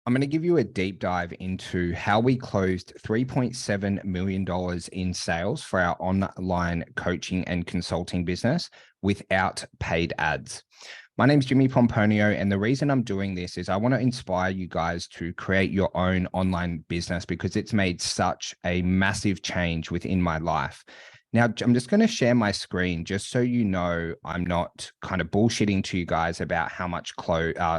I'm going to give you a deep dive into how we closed $3.7 million in sales for our online coaching and consulting business without paid ads. My name is Jimmy Pomponio, and the reason I'm doing this is I want to inspire you guys to create your own online business because it's made such a massive change within my life. Now, I'm just going to share my screen just so you know I'm not kind of bullshitting to you guys about how much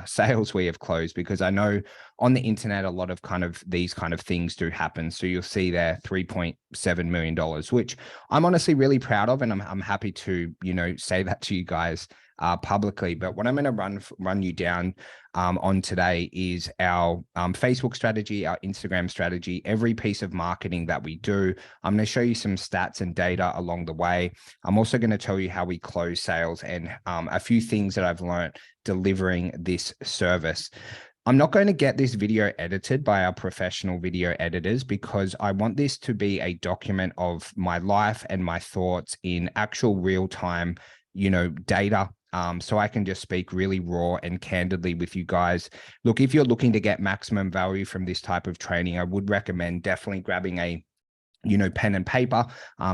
sales we have closed, because I know on the internet, a lot of these kind of things do happen. So you'll see there $3.7 million, which I'm honestly really proud of. And I'm happy to, say that to you guys publicly. But what I'm going to run you down on today is our Facebook strategy, our Instagram strategy, every piece of marketing that we do. I'm going to show you some stats and data along the way. I'm also going to tell you how we close sales and a few things that I've learned delivering this service. I'm not going to get this video edited by our professional video editors because I want this to be a document of my life and my thoughts in actual real time, data. So I can just speak really raw and candidly with you guys. Look, if you're looking to get maximum value from this type of training, I would recommend definitely grabbing a pen and paper,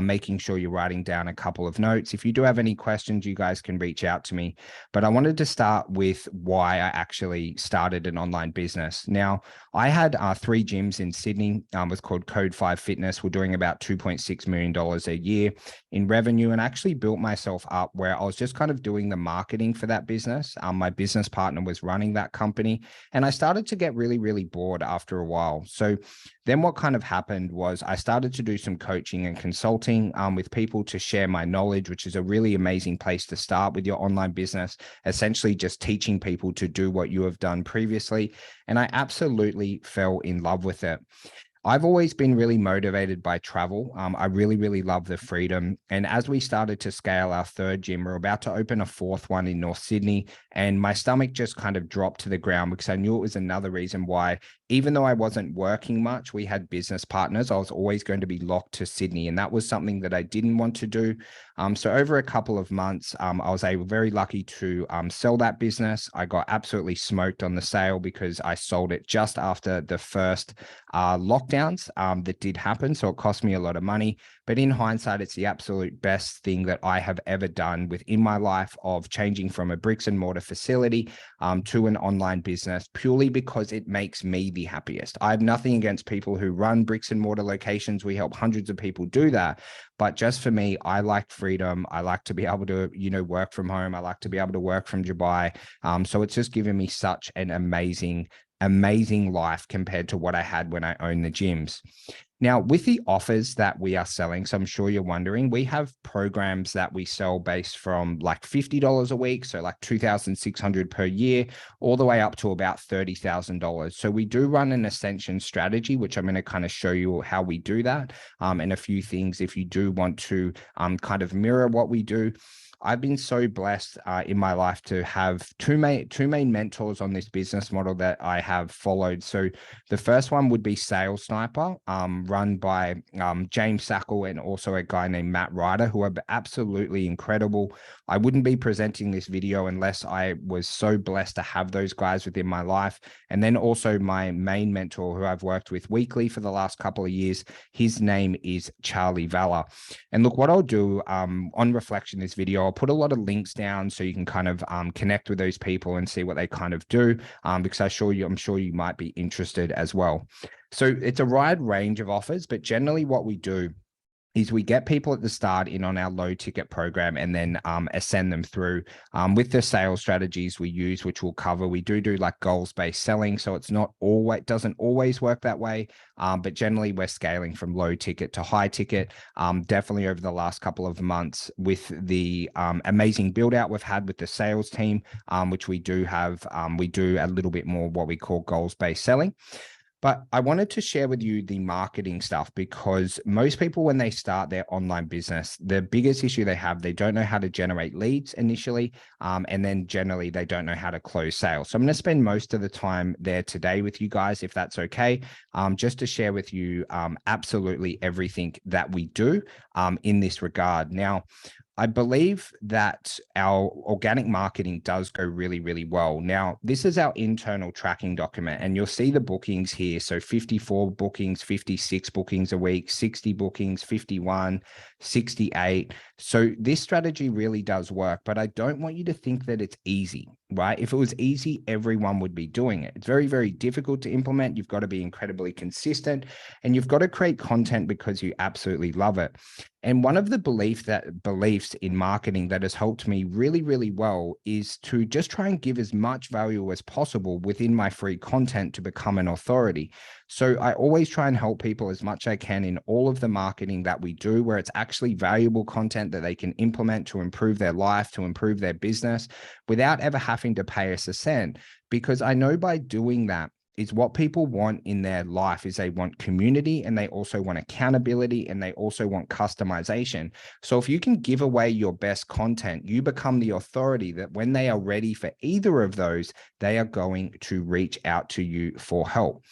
making sure you're writing down a couple of notes. If you do have any questions, you guys can reach out to me. But I wanted to start with why I actually started an online business. Now, I had 3 gyms in Sydney. It was called Code 5 Fitness. We're doing about $2.6 million a year in revenue, and actually built myself up where I was just kind of doing the marketing for that business. My business partner was running that company, and I started to get really, really bored after a while. So then what kind of happened was I started to do some coaching and consulting with people to share my knowledge, which is a really amazing place to start with your online business, essentially just teaching people to do what you have done previously. And I absolutely fell in love with it. I've always been really motivated by travel. I really, really love the freedom. And as we started to scale our 3rd gym, we're about to open a 4th one in North Sydney. And my stomach just kind of dropped to the ground because I knew it was another reason why, even though I wasn't working much, we had business partners, I was always going to be locked to Sydney. And that was something that I didn't want to do. So over a couple of months, I was very lucky to sell that business. I got absolutely smoked on the sale because I sold it just after the first lockdowns that did happen. So it cost me a lot of money. But in hindsight, it's the absolute best thing that I have ever done within my life of changing from a bricks and mortar facility to an online business, purely because it makes me the happiest. I have nothing against people who run bricks and mortar locations. We help hundreds of people do that. But just for me, I like freedom. I like to be able to, work from home. I like to be able to work from Dubai. So it's just given me such an amazing life compared to what I had when I owned the gyms. Now, with the offers that we are selling, so I'm sure you're wondering, we have programs that we sell based from like $50 a week, so like $2,600 per year, all the way up to about $30,000. So we do run an ascension strategy, which I'm going to kind of show you how we do that, and a few things if you do want to kind of mirror what we do. I've been so blessed in my life to have two main mentors on this business model that I have followed. So the first one would be Sales Sniper, run by James Sackle and also a guy named Matt Ryder, who are absolutely incredible. I wouldn't be presenting this video unless I was so blessed to have those guys within my life. And then also my main mentor, who I've worked with weekly for the last couple of years, his name is Charlie Valor. And look, what I'll do on reflection this video, I'll put a lot of links down so you can kind of connect with those people and see what they kind of do, because I'm sure you might be interested as well. So it's a wide range of offers, but generally what we do is we get people at the start in on our low ticket program and then ascend them through with the sales strategies we use, which we'll cover. We do like goals-based selling. So it's not always, doesn't always work that way. But generally we're scaling from low ticket to high ticket. Definitely over the last couple of months with the amazing build out we've had with the sales team, which we do have, we do a little bit more what we call goals-based selling. But I wanted to share with you the marketing stuff because most people, when they start their online business, the biggest issue they have, they don't know how to generate leads initially. And then generally they don't know how to close sales. So I'm going to spend most of the time there today with you guys, if that's okay, just to share with you absolutely everything that we do in this regard. Now, I believe that our organic marketing does go really, really well. Now, this is our internal tracking document, and you'll see the bookings here. So 54 bookings, 56 bookings a week, 60 bookings, 51, 68. So this strategy really does work, but I don't want you to think that it's easy, right? If it was easy, everyone would be doing it. It's very, very difficult to implement. You've got to be incredibly consistent, and you've got to create content because you absolutely love it. And one of the beliefs in marketing that has helped me really, really well is to just try and give as much value as possible within my free content to become an authority. So I always try and help people as much as I can in all of the marketing that we do, where it's actually valuable content that they can implement to improve their life, to improve their business without ever having to pay us a cent. Because I know by doing that, is what people want in their life is they want community, and they also want accountability, and they also want customization. So if you can give away your best content, you become the authority that when they are ready for either of those, they are going to reach out to you for help.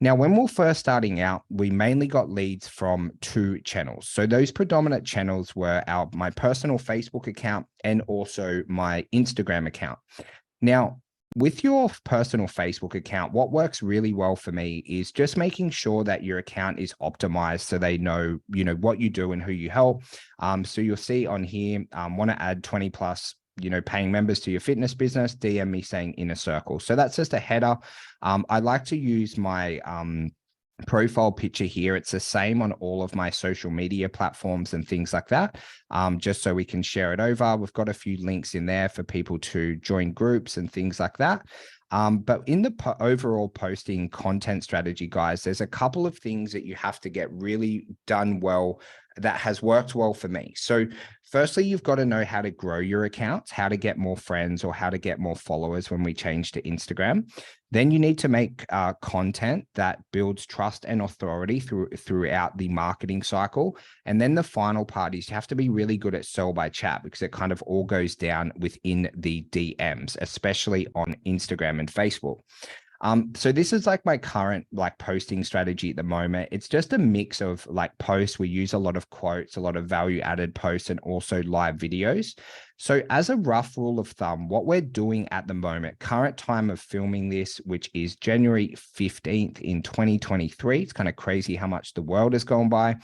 Now, when we we're first starting out, we mainly got leads from 2 channels. So those predominant channels were my personal Facebook account and also my Instagram account. Now, with your personal Facebook account, what works really well for me is just making sure that your account is optimized so they know, what you do and who you help. So you'll see on here, want to add 20 plus, paying members to your fitness business, DM me saying inner circle. So that's just a header. I like to use my profile picture here. It's the same on all of my social media platforms and things like that, just so we can share it over. We've got a few links in there for people to join groups and things like that. But in the overall posting content strategy, guys, there's a couple of things that you have to get really done well that has worked well for me. So firstly, you've got to know how to grow your accounts, how to get more friends or how to get more followers when we change to Instagram. Then you need to make content that builds trust and authority throughout the marketing cycle. And then the final part is you have to be really good at sell by chat, because it kind of all goes down within the DMs, especially on Instagram and Facebook. So this is like my current posting strategy at the moment. It's just a mix of posts. We use a lot of quotes, a lot of value added posts, and also live videos. So as a rough rule of thumb, what we're doing at the moment, current time of filming this, which is January 15th in 2023, it's kind of crazy how much the world has gone by,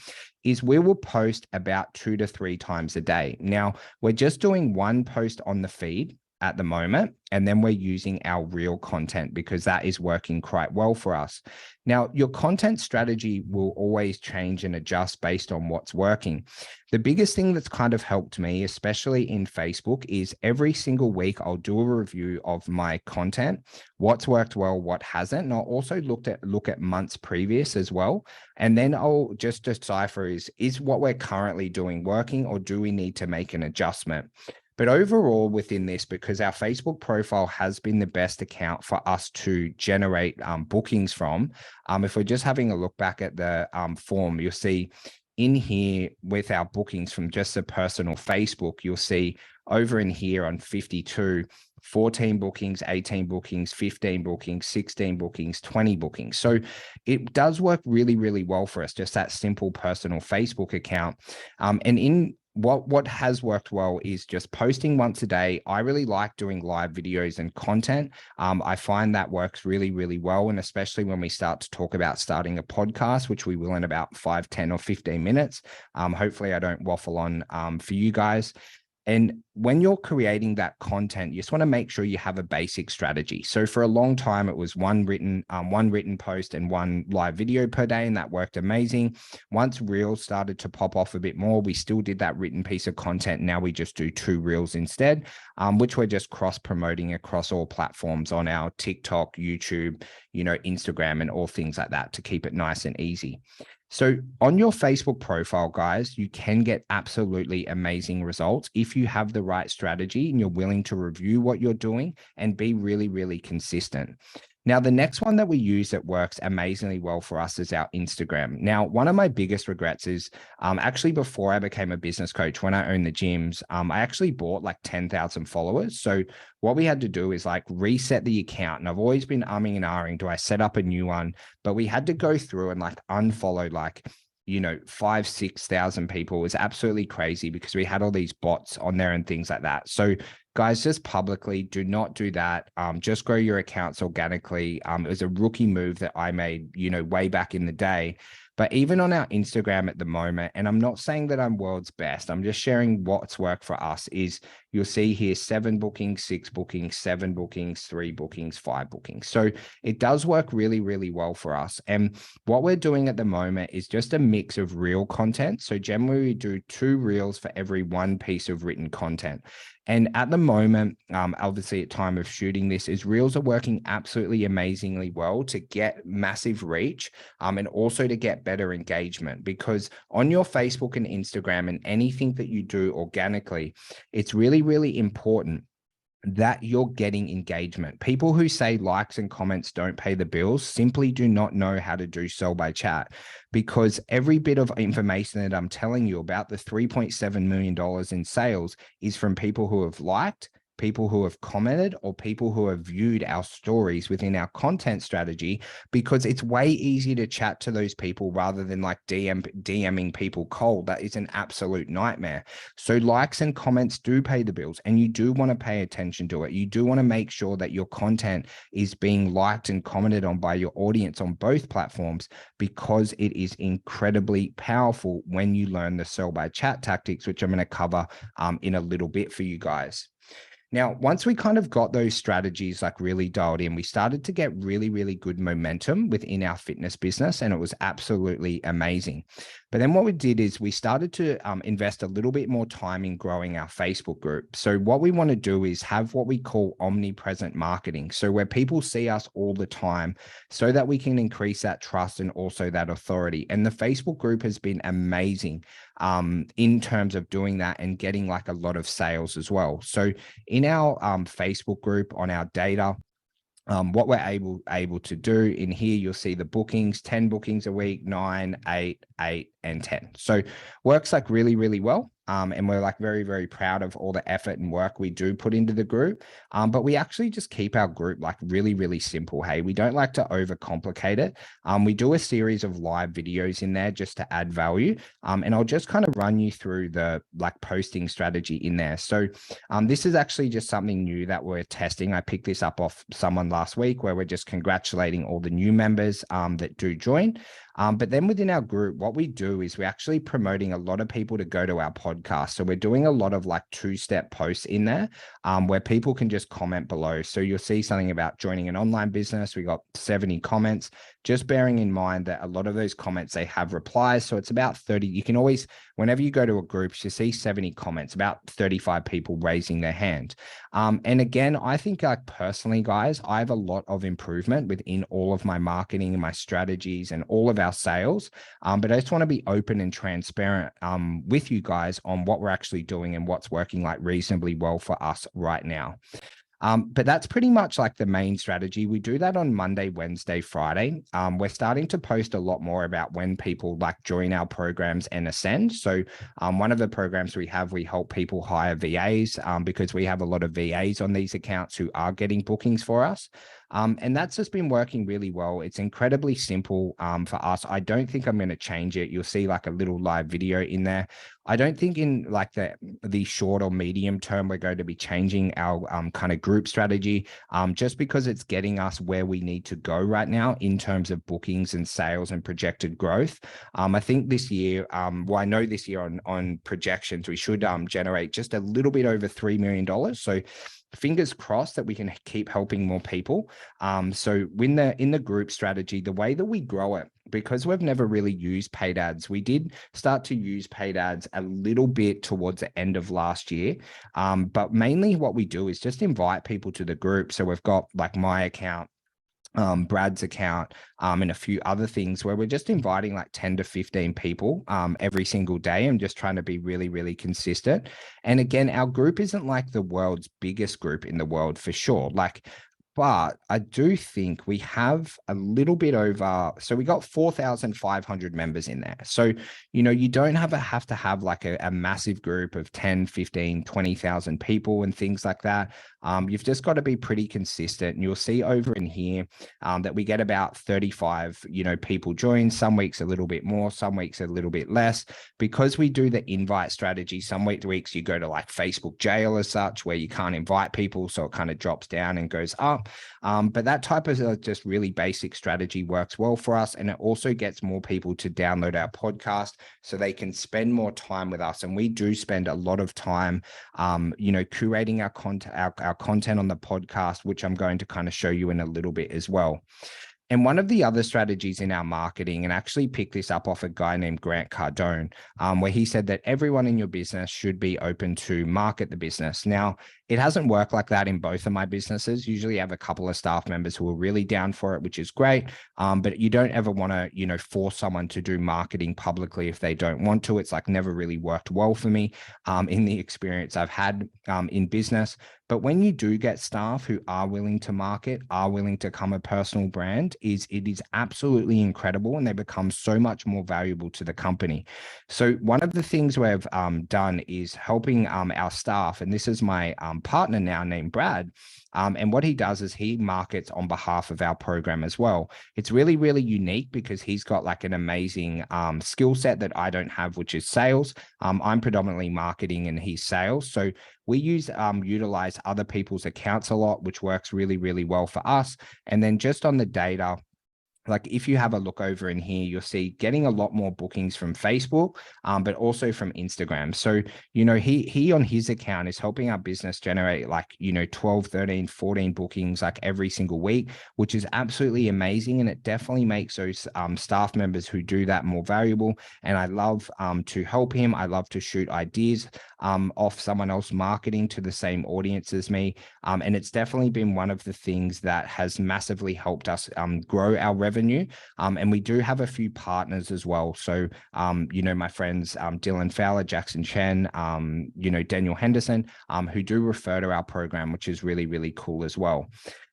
is we will post about 2 to 3 times a day. Now, we're just doing one post on the feed at the moment, and then we're using our real content because that is working quite well for us. Now, your content strategy will always change and adjust based on what's working. The biggest thing that's kind of helped me, especially in Facebook, is every single week I'll do a review of my content, what's worked well, what hasn't. And I'll also look at months previous as well. And then I'll just decipher is what we're currently doing working, or do we need to make an adjustment? But overall within this, because our Facebook profile has been the best account for us to generate bookings from, if we're just having a look back at the form, you'll see in here with our bookings from just the personal Facebook, you'll see over in here on 52, 14 bookings, 18 bookings, 15 bookings, 16 bookings, 20 bookings. So it does work really, really well for us, just that simple personal Facebook account. And in what has worked well is just posting once a day. I really like doing live videos and content. I find that works really, really well. And especially when we start to talk about starting a podcast, which we will in about 5, 10 or 15 minutes. Hopefully I don't waffle on for you guys. And when you're creating that content, you just want to make sure you have a basic strategy. So for a long time, it was one written post and one live video per day, and that worked amazing. Once Reels started to pop off a bit more, we still did that written piece of content. Now we just do 2 Reels instead, which we're just cross-promoting across all platforms on our TikTok, YouTube, Instagram, and all things like that to keep it nice and easy. So on your Facebook profile, guys, you can get absolutely amazing results if you have the right strategy and you're willing to review what you're doing and be really, really consistent. Now, the next one that we use that works amazingly well for us is our Instagram. Now, one of my biggest regrets is actually before I became a business coach, when I owned the gyms, I actually bought 10,000 followers. So what we had to do is reset the account. And I've always been umming and ahhing, do I set up a new one? But we had to go through and unfollow 5, 6,000 people. It was absolutely crazy because we had all these bots on there and things like that. So guys, just publicly, do not do that. Just grow your accounts organically. It was a rookie move that I made, way back in the day. But even on our Instagram at the moment, and I'm not saying that I'm world's best, I'm just sharing what's worked for us is you'll see here 7 bookings, 6 bookings, 7 bookings, 3 bookings, 5 bookings. So it does work really, really well for us. And what we're doing at the moment is just a mix of reel content. So generally we do 2 reels for every 1 piece of written content. And at the moment, obviously at time of shooting this, is reels are working absolutely amazingly well to get massive reach and also to get better engagement, because on your Facebook and Instagram and anything that you do organically, it's really, really important that you're getting engagement. People who say likes and comments don't pay the bills simply do not know how to do sell by chat, because every bit of information that I'm telling you about the $3.7 million in sales is from people who have liked, people who have commented, or people who have viewed our stories within our content strategy, because it's way easier to chat to those people rather than like DMing people cold. That is an absolute nightmare. So likes and comments do pay the bills, and you do want to pay attention to it. You do want to make sure that your content is being liked and commented on by your audience on both platforms, because it is incredibly powerful when you learn the sell by chat tactics, which I'm going to cover in a little bit for you guys. Now, once we kind of got those strategies like really dialed in, we started to get really, really good momentum within our fitness business, and it was absolutely amazing. But then what we did is we started to invest a little bit more time in growing our Facebook group. So what we want to do is have what we call omnipresent marketing. So where people see us all the time, so that we can increase that trust and also that authority. And the Facebook group has been amazing in terms of doing that and getting like a lot of sales as well. So in our Facebook group on our data, what we're able to do in here, you'll see the bookings, 10 bookings a week, 9, 8, 8, and 10. So works like really, really well. And we're like very, very proud of all the effort and work we do put into the group. But we actually just keep our group like really, really simple. Hey, we don't like to overcomplicate it. We do a series of live videos in there just to add value. And I'll just kind of run you through the like posting strategy in there. So this is actually just something new that we're testing. I picked this up off someone last week, where we're just congratulating all the new members that do join. But then within our group, what we do is we're actually promoting a lot of people to go to our podcast. So we're doing a lot of like 2-step posts in there where people can just comment below. So you'll see something about joining an online business. We got 70 comments, just bearing in mind that a lot of those comments, they have replies. So it's about 30. You can always, whenever you go to a group, you see 70 comments, about 35 people raising their hand. And again, I think like personally, guys, I have a lot of improvement within all of my marketing and my strategies and all of our sales. But I just want to be open and transparent with you guys on what we're actually doing and what's working like reasonably well for us right now. But that's pretty much like the main strategy. We do that on Monday, Wednesday, Friday. We're starting to post a lot more about when people like join our programs and ascend. So one of the programs we have, we help people hire VAs because we have a lot of VAs on these accounts who are getting bookings for us. And that's just been working really well. It's incredibly simple for us. I don't think I'm going to change it. You'll see like a little live video in there. I don't think in like the short or medium term, we're going to be changing our kind of group strategy just because it's getting us where we need to go right now in terms of bookings and sales and projected growth. I think this year, well, I know this year on projections, we should generate just a little bit over $3 million. So fingers crossed that we can keep helping more people. So in the group strategy, the way that we grow it, because we've never really used paid ads, we did start to use paid ads a little bit towards the end of last year. But mainly what we do is just invite people to the group. So we've got like my account, Brad's account, and a few other things where we're just inviting like 10 to 15 people every single day and just trying to be really, really consistent. And again, our group isn't like the world's biggest group in the world for sure. But I do think we have a little bit over, so we got 4,500 members in there. So, you don't have to have like a massive group of 10, 15, 20,000 people and things like that. You've just got to be pretty consistent. And you'll see over in here that we get about 35, people join. Some weeks a little bit more, some weeks a little bit less. Because we do the invite strategy, some weeks you go to like Facebook jail as such, where you can't invite people. So it kind of drops down and goes up. But that type of just really basic strategy works well for us. And it also gets more people to download our podcast so they can spend more time with us. And we do spend a lot of time, curating our content, our content on the podcast, which I'm going to kind of show you in a little bit as well. And one of the other strategies in our marketing, and actually picked this up off a guy named Grant Cardone, where he said that everyone in your business should be open to market the business. Now, it hasn't worked like that in both of my businesses. Usually I have a couple of staff members who are really down for it, which is great. But you don't ever want to, force someone to do marketing publicly if they don't want to. It's like never really worked well for me in the experience I've had in business. But when you do get staff who are willing to market, are willing to become a personal brand, it is absolutely incredible, and they become so much more valuable to the company. So one of the things we've done is helping our staff, and this is my partner now named Brad. And what he does is he markets on behalf of our program as well. It's really, really unique because he's got like an amazing skill set that I don't have, which is sales. I'm predominantly marketing and he's sales. So we utilize other people's accounts a lot, which works really, really well for us. And then just on the data, like if you have a look over in here, you'll see getting a lot more bookings from Facebook, but also from Instagram. So, he on his account is helping our business generate like, 12, 13, 14 bookings like every single week, which is absolutely amazing. And it definitely makes those staff members who do that more valuable. And I love to help him. I love to shoot ideas off someone else marketing to the same audience as me. And it's definitely been one of the things that has massively helped us grow our revenue. And we do have a few partners as well. So, my friends, Dylan Fowler, Jackson Chen, Daniel Henderson, who do refer to our program, which is really, really cool as well.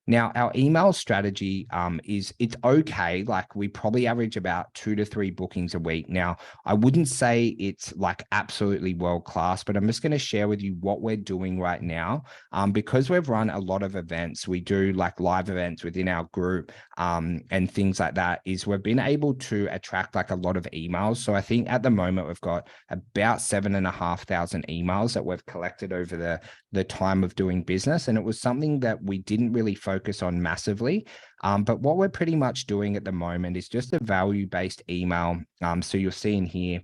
Now, our email strategy it's okay. Like we probably average about 2 to 3 bookings a week. Now, I wouldn't say it's like absolutely world-class, but I'm just going to share with you what we're doing right now. Because we've run a lot of events, we do like live events within our group and things like that, is we've been able to attract like a lot of emails. So I think at the moment we've got about 7,500 emails that we've collected over the time of doing business. And it was something that we didn't really focus on massively. But what we're pretty much doing at the moment is just a value-based email. So you'll see in here,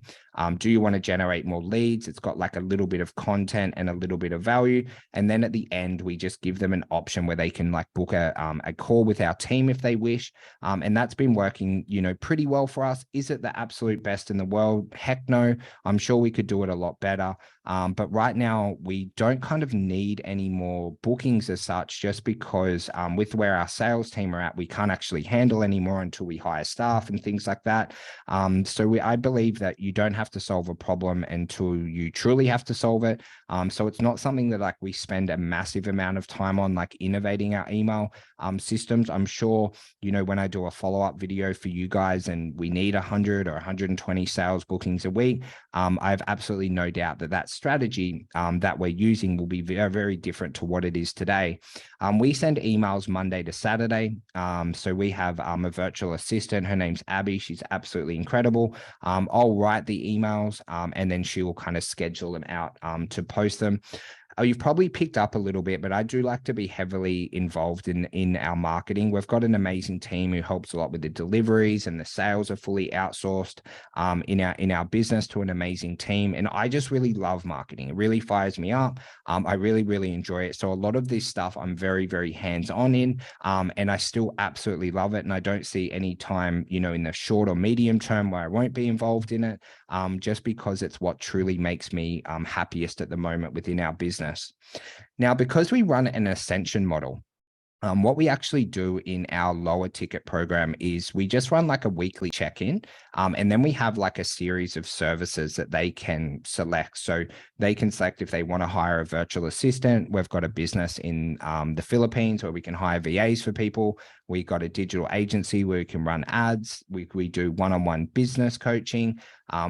do you want to generate more leads? It's got like a little bit of content and a little bit of value. And then at the end, we just give them an option where they can like book a call with our team if they wish. And that's been working, pretty well for us. Is it the absolute best in the world? Heck no. I'm sure we could do it a lot better. But right now we don't kind of need any more bookings as such, just because with where our sales team are at, we can't actually handle anymore until we hire staff and things like that. I believe that you don't have to solve a problem until you truly have to solve it. So it's not something that like we spend a massive amount of time on, like innovating our email systems. I'm sure, when I do a follow-up video for you guys and we need 100 or 120 sales bookings a week, I have absolutely no doubt that strategy that we're using will be very, very different to what it is today. We send emails Monday to Saturday. So we have a virtual assistant. Her name's Abby. She's absolutely incredible. I'll write the emails and then she will kind of schedule them out to post them. You've probably picked up a little bit, but I do like to be heavily involved in our marketing. We've got an amazing team who helps a lot with the deliveries, and the sales are fully outsourced in our business to an amazing team. And I just really love marketing. It really fires me up. I really, really enjoy it. So a lot of this stuff I'm very, very hands-on in, and I still absolutely love it. And I don't see any time, in the short or medium term where I won't be involved in it, just because it's what truly makes me happiest at the moment within our business. Now, because we run an ascension model, what we actually do in our lower ticket program is we just run like a weekly check-in, and then we have like a series of services that they can select. So they can select if they want to hire a virtual assistant. We've got a business in the Philippines where we can hire VAs for people. We got a digital agency where we can run ads. We do one-on-one business coaching.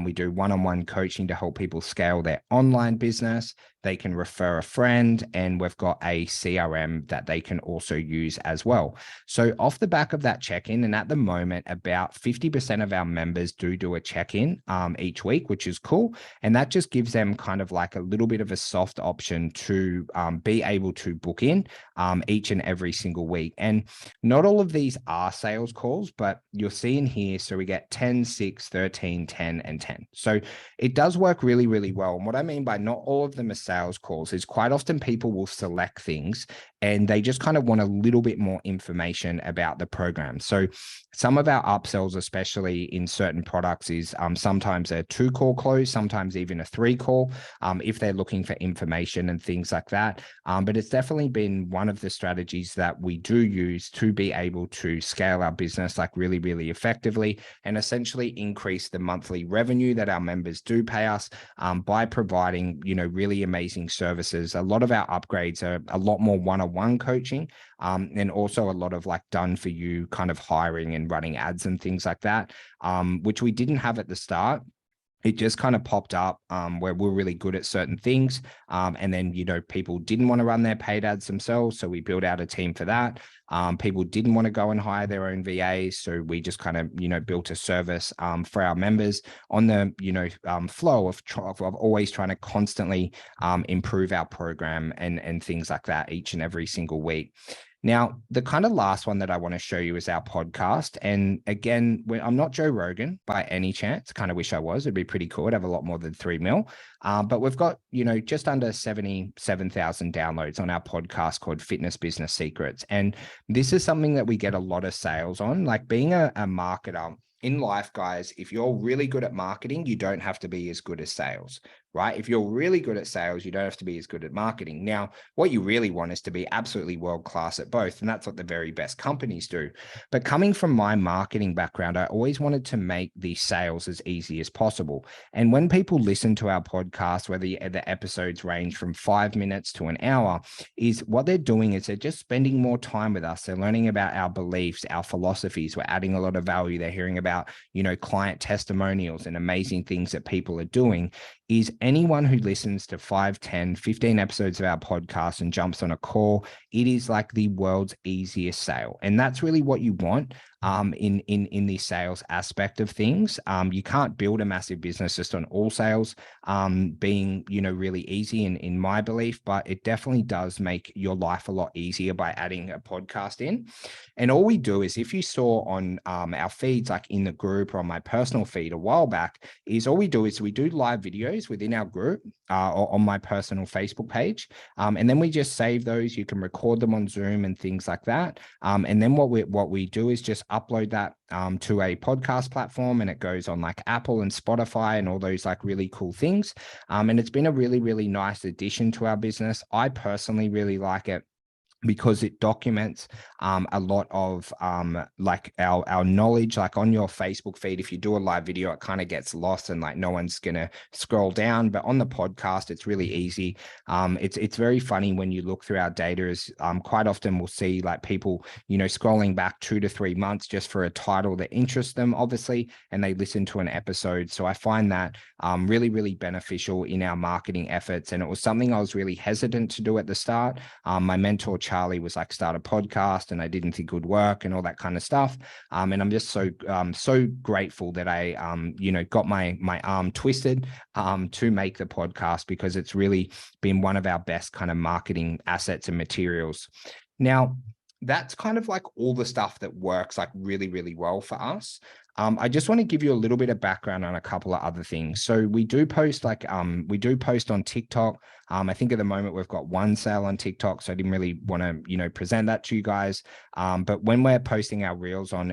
We do one-on-one coaching to help people scale their online business. They can refer a friend, and we've got a CRM that they can also use as well. So off the back of that check-in, and at the moment, about 50% of our members do a check-in each week, which is cool. And that just gives them kind of like a little bit of a soft option to be able to book in each and every single week. And not all of these are sales calls, but you'll see in here, so we get 10, 6, 13, 10, and 10. So it does work really, really well. And what I mean by not all of them are sales calls is quite often people will select things and they just kind of want a little bit more information about the program. So some of our upsells, especially in certain products, is sometimes a 2-call close, sometimes even a 3-call, if they're looking for information and things like that. But it's definitely been one of the strategies that we do use to be able to scale our business like really, really effectively and essentially increase the monthly revenue that our members do pay us by providing, really amazing services. A lot of our upgrades are a lot more one-on-one coaching, and also a lot of like done for you kind of hiring and running ads and things like that, which we didn't have at the start. It just kind of popped up where we're really good at certain things. And then, people didn't want to run their paid ads themselves. So we built out a team for that. People didn't want to go and hire their own VAs. So we just kind of, built a service for our members on the, flow of always trying to constantly improve our program and things like that each and every single week. Now, the kind of last one that I want to show you is our podcast. And again, I'm not Joe Rogan by any chance. Kind of wish I was. It'd be pretty cool. I'd have a lot more than 3 mil. But we've got, just under 77,000 downloads on our podcast called Fitness Business Secrets. And this is something that we get a lot of sales on. Like being a marketer in life, guys, if you're really good at marketing, you don't have to be as good as sales, right? If you're really good at sales, you don't have to be as good at marketing. Now, what you really want is to be absolutely world-class at both. And that's what the very best companies do. But coming from my marketing background, I always wanted to make the sales as easy as possible. And when people listen to our podcast, whether the episodes range from 5 minutes to an hour, is what they're doing is they're just spending more time with us. They're learning about our beliefs, our philosophies. We're adding a lot of value. They're hearing about, client testimonials and amazing things that people are doing. Is anyone who listens to 5, 10, 15 episodes of our podcast and jumps on a call, it is like the world's easiest sale. And that's really what you want in the sales aspect of things. You can't build a massive business just on all sales being, really easy in my belief, but it definitely does make your life a lot easier by adding a podcast in. And all we do is, if you saw on our feeds, like in the group or on my personal feed a while back, is all we do is we do live videos within our group or on my personal Facebook page. And then we just save those. You can record them on Zoom and things like that. And then what we do is just upload that to a podcast platform, and it goes on like Apple and Spotify and all those like really cool things. And it's been a really, really nice addition to our business. I personally really like it because it documents a lot of like our knowledge. Like on your Facebook feed, if you do a live video, it kind of gets lost and like no one's gonna scroll down. But on the podcast, it's really easy. It's very funny when you look through our data. Is quite often we'll see like people scrolling back 2 to 3 months just for a title that interests them, obviously, and they listen to an episode. So I find that really, really beneficial in our marketing efforts. And it was something I was really hesitant to do at the start. My mentor Charlie was like, start a podcast, and I didn't think it would work and all that kind of stuff. And I'm just so grateful that I got my arm twisted to make the podcast, because it's really been one of our best kind of marketing assets and materials. Now, that's kind of like all the stuff that works like really, really well for us. I just want to give you a little bit of background on a couple of other things. So we do post on TikTok. I think at the moment we've got 1 sale on TikTok, so I didn't really want to, present that to you guys. But when we're posting our reels on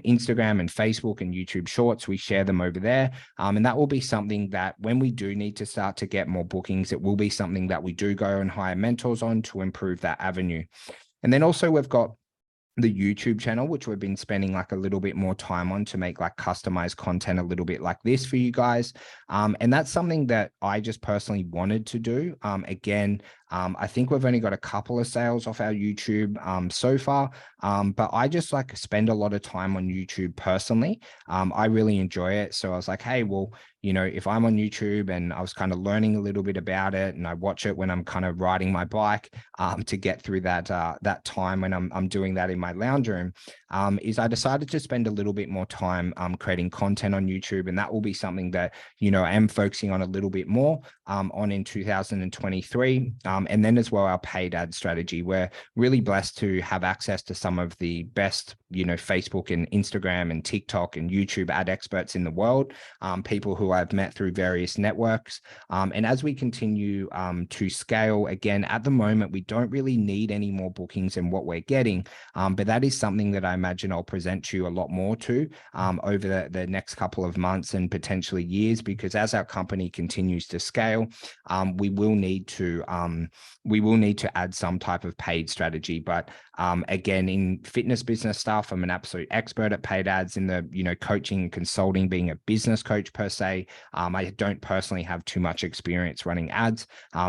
Instagram and Facebook and YouTube Shorts, we share them over there. And that will be something that when we do need to start to get more bookings, it will be something that we do go and hire mentors on to improve that avenue. And then also we've got the YouTube channel, which we've been spending like a little bit more time on to make like customized content a little bit like this for you guys. And that's something that I just personally wanted to do. Again, I think we've only got a couple of sales off our YouTube so far, but I just like spend a lot of time on YouTube personally. I really enjoy it. So I was like, hey, well, if I'm on YouTube and I was kind of learning a little bit about it, and I watch it when I'm kind of riding my bike to get through that time when I'm doing that in my lounge room, is I decided to spend a little bit more time creating content on YouTube, and that will be something that I am focusing on a little bit more on in 2023, and then as well our paid ad strategy. We're really blessed to have access to some of the best Facebook and Instagram and TikTok and YouTube ad experts in the world, people who I've met through various networks. And as we continue to scale, again, at the moment, we don't really need any more bookings than what we're getting. But that is something that I imagine I'll present to you a lot more to over the next couple of months and potentially years, because as our company continues to scale, we will need to add some type of paid strategy. But again, in fitness business stuff, I'm an absolute expert at paid ads. In the coaching and consulting, being a business coach per se, I don't personally have too much experience running ads.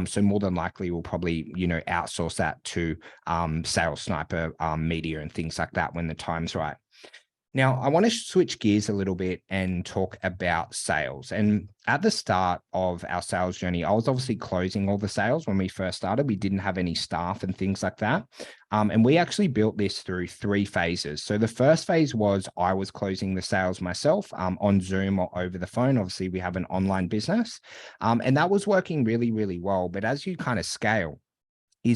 So more than likely, we'll probably outsource that to Sales Sniper Media and things like that when the time's right. Now, I want to switch gears a little bit and talk about sales. And at the start of our sales journey, I was obviously closing all the sales when we first started. We didn't have any staff and things like that. And we actually built this through 3 phases. So the first phase was I was closing the sales myself on Zoom or over the phone. Obviously, we have an online business, and that was working really, really well. But as you kind of scale,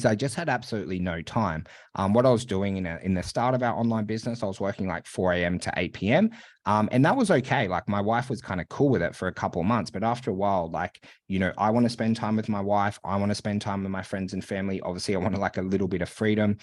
I just had absolutely no time. What I was doing in the start of our online business, I was working like 4 a.m. to 8 p.m. And that was okay. Like my wife was kind of cool with it for a couple of months, but after a while, like, I want to spend time with my wife. I want to spend time with my friends and family. Obviously, I wanted like a little bit of freedom.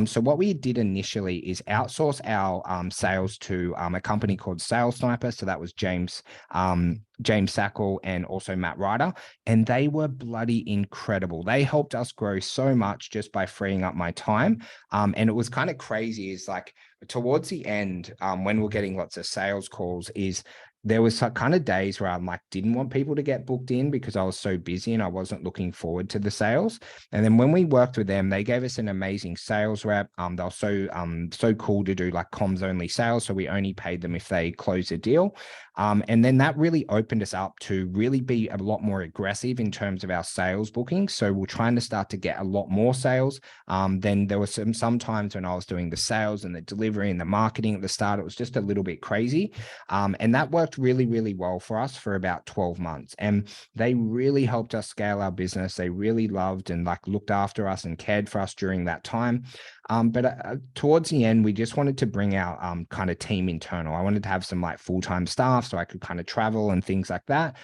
So what we did initially is outsource our sales to a company called Sales Sniper. So that was James Sackle and also Matt Ryder. And they were bloody incredible. They helped us grow so much just by freeing up my time. And it was kind of crazy is like towards the end, when we're getting lots of sales calls, is there was some kind of days where I'm like, didn't want people to get booked in because I was so busy and I wasn't looking forward to the sales. And then when we worked with them, they gave us an amazing sales rep. They were so cool to do like comms only sales. So we only paid them if they closed a deal. And then that really opened us up to really be a lot more aggressive in terms of our sales bookings. So we're trying to start to get a lot more sales. Then there were some times when I was doing the sales and the delivery and the marketing at the start, it was just a little bit crazy. And that worked really, really well for us for about 12 months. And they really helped us scale our business. They really loved and like looked after us and cared for us during that time. But towards the end, we just wanted to bring our kind of team internal. I wanted to have some like full-time staff so I could kind of travel and things like that.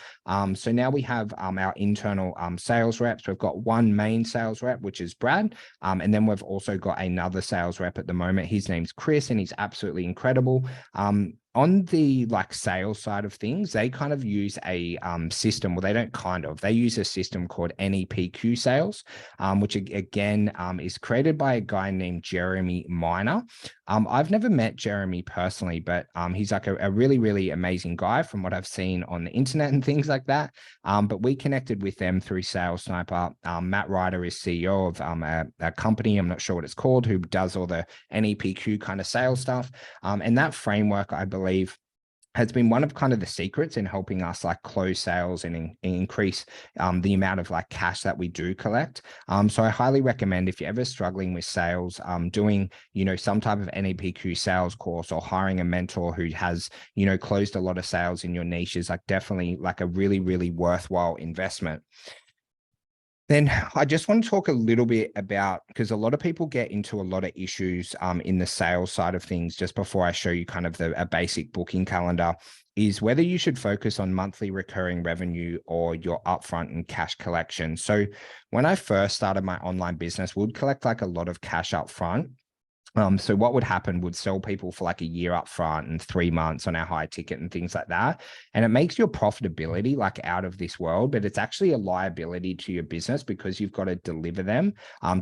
So now we have our internal sales reps. We've got one main sales rep, which is Brad. And then we've also got another sales rep at the moment. His name's Chris, and he's absolutely incredible. On the like sales side of things, they kind of use a system. Well, they don't they use a system called NEPQ sales, which again is created by a guy named Jeremy Miner. I've never met Jeremy personally, but he's like a really, really amazing guy from what I've seen on the internet and things like that. But we connected with them through Sales Sniper. Matt Ryder is CEO of a company, I'm not sure what it's called, who does all the NEPQ kind of sales stuff. And that framework, I believe, has been one of kind of the secrets in helping us like close sales and increase the amount of like cash that we do collect. So I highly recommend if you're ever struggling with sales, doing, some type of NEPQ sales course or hiring a mentor who has, closed a lot of sales in your niche is like definitely like a really, really worthwhile investment. Then I just want to talk a little bit about, because a lot of people get into a lot of issues in the sales side of things, just before I show you kind of a basic booking calendar, is whether you should focus on monthly recurring revenue or your upfront and cash collection. So when I first started my online business, we'd collect like a lot of cash upfront. So what would happen would sell people for like a year up front and 3 months on our high ticket and things like that. And it makes your profitability like out of this world, but it's actually a liability to your business because you've got to deliver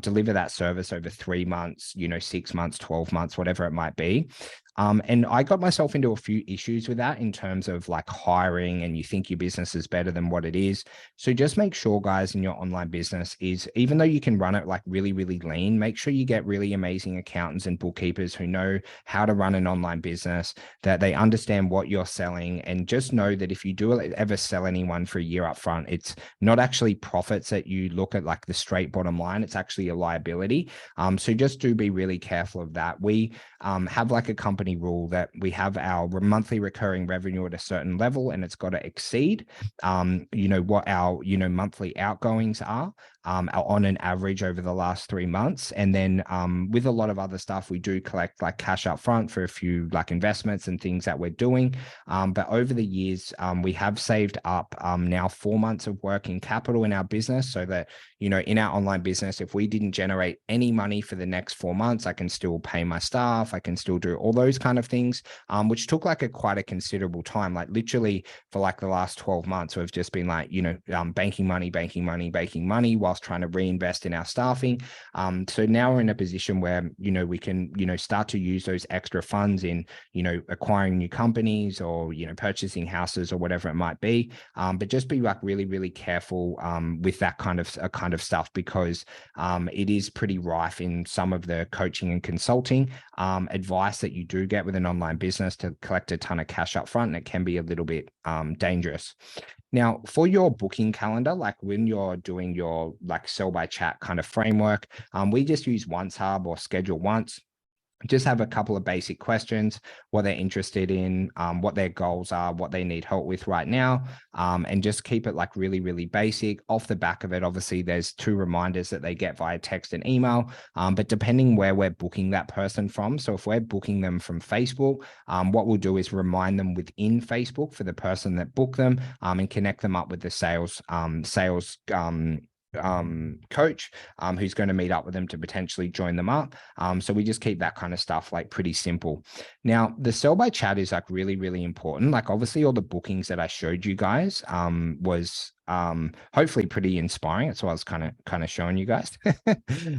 deliver that service over 3 months, 6 months, 12 months, whatever it might be. And I got myself into a few issues with that in terms of like hiring, and you think your business is better than what it is. So just make sure, guys, in your online business is, even though you can run it like really, really lean, make sure you get really amazing accountants and bookkeepers who know how to run an online business, that they understand what you're selling. And just know that if you do ever sell anyone for a year up front, it's not actually profits that you look at, like the straight bottom line, it's actually a liability. So just do be really careful of that. We have like a company rule that we have our monthly recurring revenue at a certain level, and it's got to exceed, what our, monthly outgoings are, on an average over the last 3 months. And then with a lot of other stuff, we do collect like cash up front for a few like investments and things that we're doing. But over the years, we have saved up now 4 months of working capital in our business, so that, in our online business, if we didn't generate any money for the next 4 months, I can still pay my staff, I can still do all those kind of things, which took like quite a considerable time. Like literally for like the last 12 months, we've just been like, banking money whilst trying to reinvest in our staffing. So now we're in a position where, we can, start to use those extra funds in, acquiring new companies, or, purchasing houses or whatever it might be. But just be like really, really careful with that kind of stuff, because it is pretty rife in some of the coaching and consulting advice that you do get with an online business, to collect a ton of cash up front, and it can be a little bit dangerous. Now, for your booking calendar, like when you're doing your like sell by chat kind of framework, we just use Once Hub or Schedule Once. Just have a couple of basic questions: what they're interested in, what their goals are, what they need help with right now, and just keep it like really, really basic. Off the back of it, obviously, there's 2 reminders that they get via text and email, but depending where we're booking that person from. So if we're booking them from Facebook, what we'll do is remind them within Facebook for the person that booked them, and connect them up with the sales coach who's going to meet up with them to potentially join them up. So we just keep that kind of stuff like pretty simple. Now, the sell by chat is like really, really important. Like obviously all the bookings that I showed you guys was hopefully pretty inspiring. That's what I was kind of showing you guys.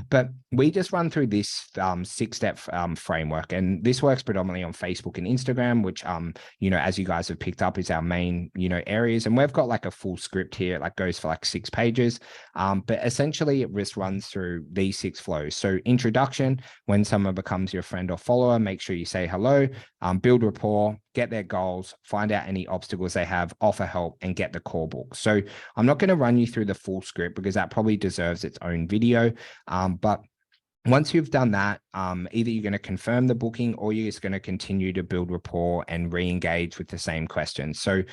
But we just run through this 6-step framework, and this works predominantly on Facebook and Instagram, which as you guys have picked up, is our main areas. And we've got like a full script here. It like goes for like 6 pages, but essentially it just runs through these 6 flows. So introduction: when someone becomes your friend or follower, make sure you say hello, build rapport, get their goals, find out any obstacles they have, offer help, and get the core book. So I'm not going to run you through the full script because that probably deserves its own video. But once you've done that, either you're going to confirm the booking, or you're just going to continue to build rapport and re-engage with the same questions. So,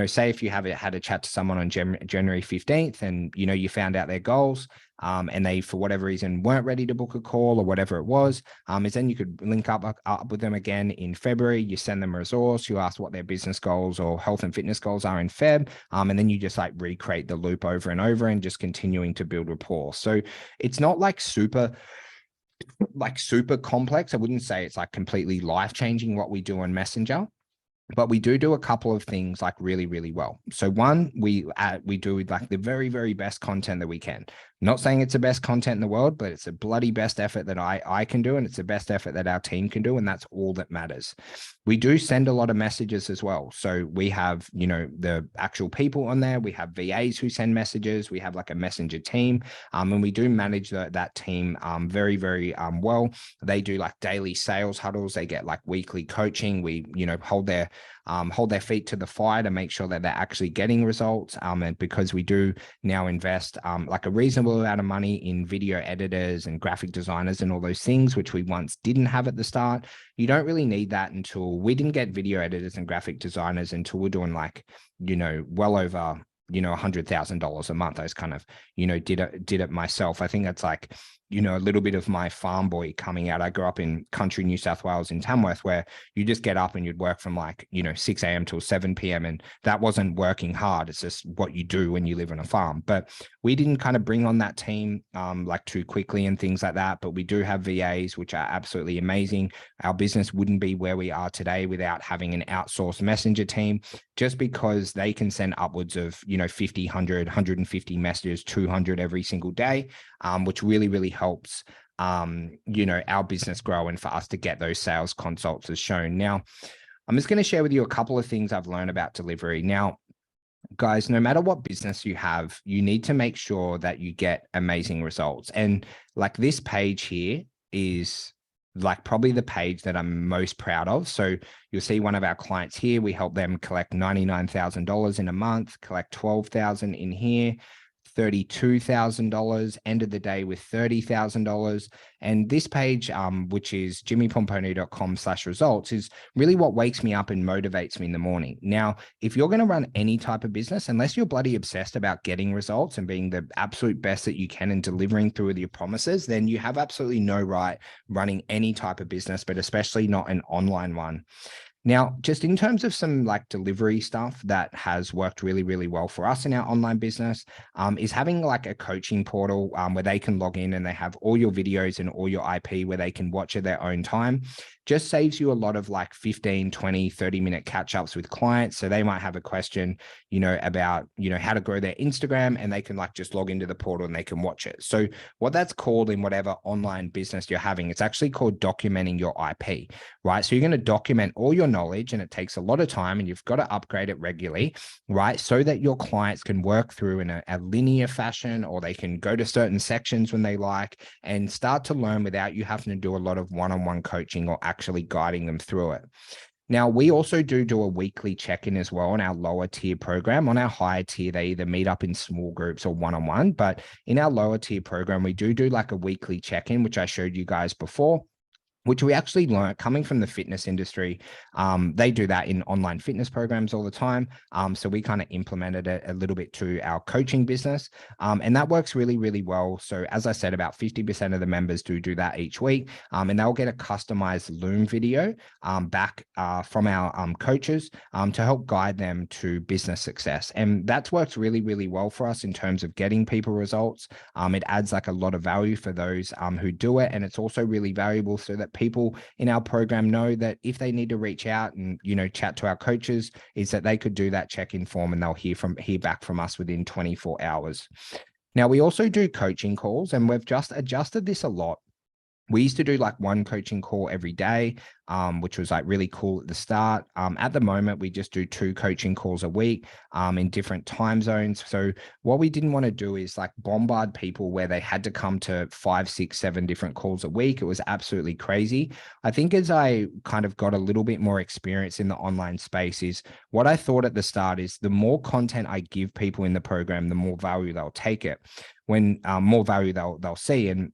say if you have had a chat to someone on January 15th and, you found out their goals, and they, for whatever reason, weren't ready to book a call or whatever it was, is then you could link up with them again in February. You send them a resource, you ask what their business goals or health and fitness goals are in Feb, and then you just like recreate the loop over and over, and just continuing to build rapport. So it's not like super complex. I wouldn't say it's like completely life-changing what we do on Messenger, but we do a couple of things like really, really well. So one, we do like the very, very best content that we can. Not saying it's the best content in the world, but it's a bloody best effort that I can do, and it's the best effort that our team can do, and that's all that matters. We do send a lot of messages as well. So we have, the actual people on there. We have VAs who send messages. We have like a messenger team, and we do manage that team very, very well. They do like daily sales huddles. They get like weekly coaching. We, hold their feet to the fire to make sure that they're actually getting results. And because we do now invest like a reasonable amount of money in video editors and graphic designers and all those things, which we once didn't have at the start. You don't really need that until we didn't get video editors and graphic designers until we're doing like, well over, $100,000 a month. I was kind of, did it myself. I think that's like, a little bit of my farm boy coming out. I grew up in country New South Wales in Tamworth, where you just get up and you'd work from like, 6 a.m. till 7 p.m. And that wasn't working hard. It's just what you do when you live on a farm. But we didn't kind of bring on that team like too quickly and things like that. But we do have VAs, which are absolutely amazing. Our business wouldn't be where we are today without having an outsourced messenger team, just because they can send upwards of, 50, 100, 150 messages, 200 every single day, which really, really helps our business grow and for us to get those sales consults as shown. Now, I'm just going to share with you a couple of things I've learned about delivery. Now, guys, no matter what business you have, you need to make sure that you get amazing results. And like this page here is like probably the page that I'm most proud of. So you'll see one of our clients here, we help them collect $99,000 in a month, collect 12,000 in here, $32,000, ended the day with $30,000. And this page, which is jimmypomponi.com/results, is really what wakes me up and motivates me in the morning. Now, if you're going to run any type of business, unless you're bloody obsessed about getting results and being the absolute best that you can and delivering through with your promises, then you have absolutely no right running any type of business, but especially not an online one. Now, just in terms of some like delivery stuff that has worked really, really well for us in our online business, is having like a coaching portal where they can log in and they have all your videos and all your IP where they can watch at their own time. Just saves you a lot of like 15, 20, 30-minute catch-ups with clients. So they might have a question, about, how to grow their Instagram, and they can like just log into the portal and they can watch it. So what that's called in whatever online business you're having, it's actually called documenting your IP, right? So you're going to document all your knowledge, and it takes a lot of time and you've got to upgrade it regularly, right? So that your clients can work through in a linear fashion, or they can go to certain sections when they like and start to learn without you having to do a lot of one-on-one coaching or actually guiding them through it. Now, we also do a weekly check-in as well on our lower tier program. On our higher tier, they either meet up in small groups or one-on-one, but in our lower tier program, we do like a weekly check-in, which I showed you guys before, which we actually learned coming from the fitness industry. They do that in online fitness programs all the time. So we kind of implemented it a little bit to our coaching business. And that works really, really well. So as I said, about 50% of the members do that each week. And they'll get a customized Loom video back from our coaches to help guide them to business success. And that's worked really, really well for us in terms of getting people results. It adds like a lot of value for those who do it. And it's also really valuable so that people in our program know that if they need to reach out and chat to our coaches, is that they could do that check-in form and they'll hear back from us within 24 hours. Now, we also do coaching calls, and we've just adjusted this a lot. We used to do like one coaching call every day, which was like really cool at the start. At the moment, we just do 2 coaching calls a week in different time zones. So what we didn't want to do is like bombard people where they had to come to 5, 6, 7 different calls a week. It was absolutely crazy. I think as I kind of got a little bit more experience in the online space, is what I thought at the start is the more content I give people in the program, the more value they'll take it. When more value they'll see. And,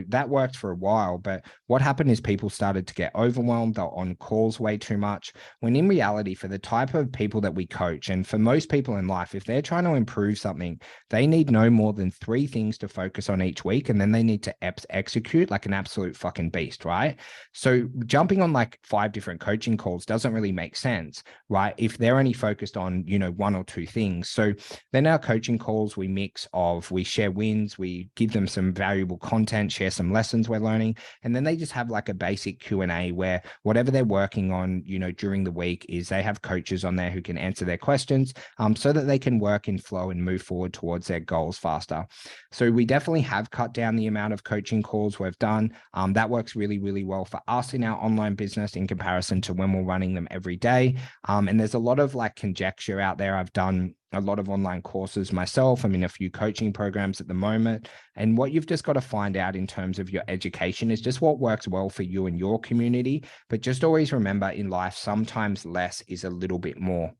that worked for a while, but what happened is people started to get overwhelmed. They're on calls way too much, when in reality, for the type of people that we coach, and for most people in life, if they're trying to improve something, they need no more than 3 things to focus on each week. And then they need to execute like an absolute fucking beast, right? So jumping on like 5 different coaching calls doesn't really make sense, right? If they're only focused on, 1 or 2 things. So then our coaching calls, we share wins, we give them some valuable content, share some lessons we're learning, and then they just have like a basic Q&A where whatever they're working on, during the week, is they have coaches on there who can answer their questions so that they can work in flow and move forward towards their goals faster. So we definitely have cut down the amount of coaching calls we've done. That works really, really well for us in our online business in comparison to when we're running them every day. And there's a lot of like conjecture out there. I've done a lot of online courses myself. I'm in a few coaching programs at the moment. And what you've just got to find out in terms of your education is just what works well for you and your community. But just always remember, in life, sometimes less is a little bit more.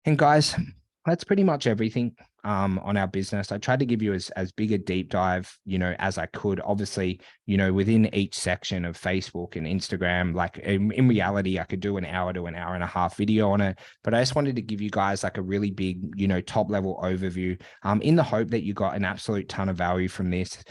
And guys, that's pretty much everything on our business. I tried to give you as big a deep dive, as I could. Obviously, within each section of Facebook and Instagram, like in reality, I could do an hour to an hour and a half video on it. But I just wanted to give you guys like a really big, top level overview in the hope that you got an absolute ton of value from this.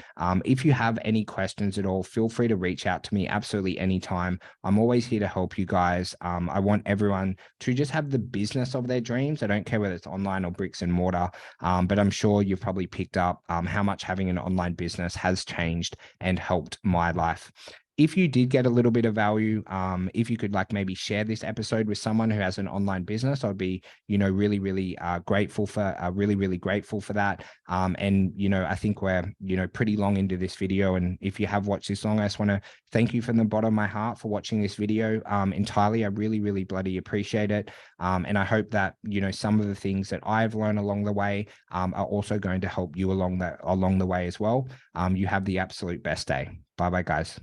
If you have any questions at all, feel free to reach out to me absolutely anytime. I'm always here to help you guys. I want everyone to just have the business of their dreams. I don't care whether it's online or bricks and mortar. But I'm sure you've probably picked up how much having an online business has changed and helped my life. if you did get a little bit of value, if you could like maybe share this episode with someone who has an online business, I'd be, really, really grateful for, really grateful for that. And, I think we're, pretty long into this video. And if you have watched this long, I just want to thank you from the bottom of my heart for watching this video entirely. I really, really bloody appreciate it. And I hope that, some of the things that I've learned along the way are also going to help you along the way as well. You have the absolute best day. Bye bye, guys.